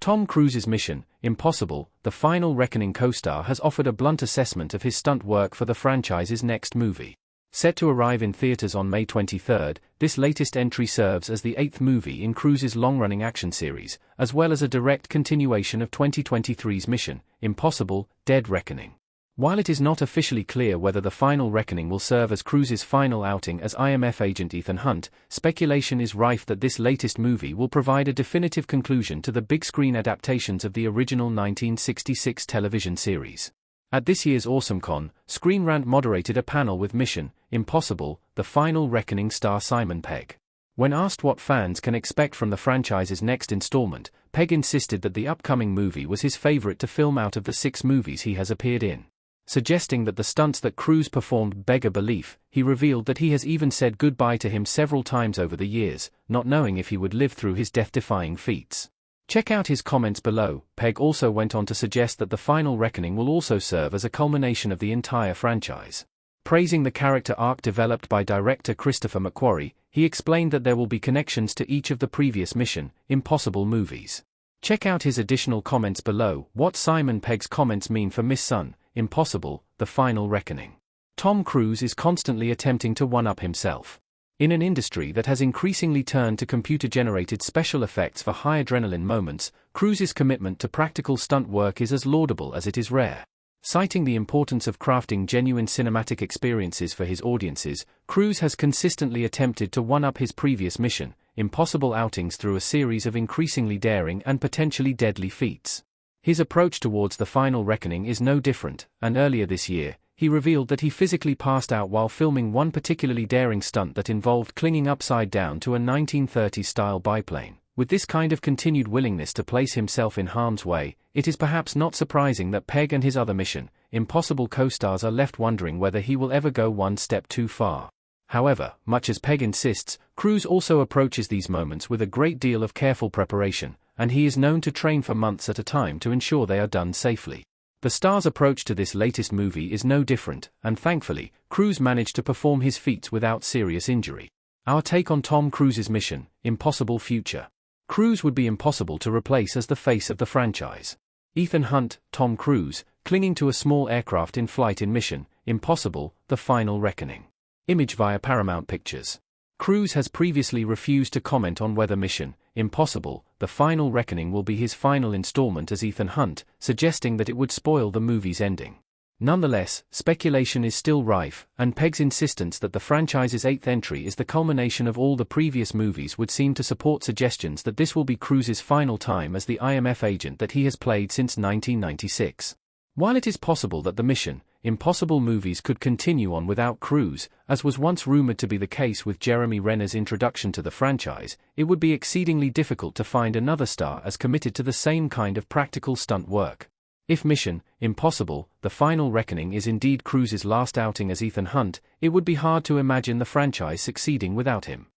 Tom Cruise's Mission: Impossible, The Final Reckoning co-star has offered a blunt assessment of his stunt work for the franchise's next movie. Set to arrive in theaters on May 23, this latest entry serves as the 8th movie in Cruise's long-running action series, as well as a direct continuation of 2023's Mission: Impossible, Dead Reckoning. While it is not officially clear whether The Final Reckoning will serve as Cruise's final outing as IMF agent Ethan Hunt, speculation is rife that this latest movie will provide a definitive conclusion to the big-screen adaptations of the original 1966 television series. At this year's AwesomeCon, Screen Rant moderated a panel with Mission: Impossible, The Final Reckoning star Simon Pegg. When asked what fans can expect from the franchise's next installment, Pegg insisted that the upcoming movie was his favorite to film out of the 6 movies he has appeared in. Suggesting that the stunts that Cruise performed beggar belief, he revealed that he has even said goodbye to him several times over the years, not knowing if he would live through his death-defying feats. Check out his comments below. Pegg also went on to suggest that The Final Reckoning will also serve as a culmination of the entire franchise. Praising the character arc developed by director Christopher McQuarrie, he explained that there will be connections to each of the previous Mission: Impossible movies. Check out his additional comments below. What Simon Pegg's comments mean for Mission: Impossible, The Final Reckoning. Tom Cruise is constantly attempting to one-up himself. In an industry that has increasingly turned to computer-generated special effects for high adrenaline moments, Cruise's commitment to practical stunt work is as laudable as it is rare. Citing the importance of crafting genuine cinematic experiences for his audiences, Cruise has consistently attempted to one-up his previous Mission: Impossible outings through a series of increasingly daring and potentially deadly feats. His approach towards The Final Reckoning is no different, and earlier this year, he revealed that he physically passed out while filming one particularly daring stunt that involved clinging upside down to a 1930s-style biplane. With this kind of continued willingness to place himself in harm's way, it is perhaps not surprising that Pegg and his other Mission: Impossible co-stars are left wondering whether he will ever go one step too far. However, much as Pegg insists, Cruise also approaches these moments with a great deal of careful preparation, and he is known to train for months at a time to ensure they are done safely. The star's approach to this latest movie is no different, and thankfully, Cruise managed to perform his feats without serious injury. Our take on Tom Cruise's Mission: Impossible future. Cruise would be impossible to replace as the face of the franchise. Ethan Hunt, Tom Cruise, clinging to a small aircraft in flight in Mission: Impossible, The Final Reckoning. Image via Paramount Pictures. Cruise has previously refused to comment on whether Mission: Impossible, The Final Reckoning will be his final installment as Ethan Hunt, suggesting that it would spoil the movie's ending. Nonetheless, speculation is still rife, and Pegg's insistence that the franchise's 8th entry is the culmination of all the previous movies would seem to support suggestions that this will be Cruise's final time as the IMF agent that he has played since 1996. While it is possible that the Mission: Impossible movies could continue on without Cruise, as was once rumored to be the case with Jeremy Renner's introduction to the franchise, it would be exceedingly difficult to find another star as committed to the same kind of practical stunt work. If Mission: Impossible, The Final Reckoning is indeed Cruise's last outing as Ethan Hunt, it would be hard to imagine the franchise succeeding without him.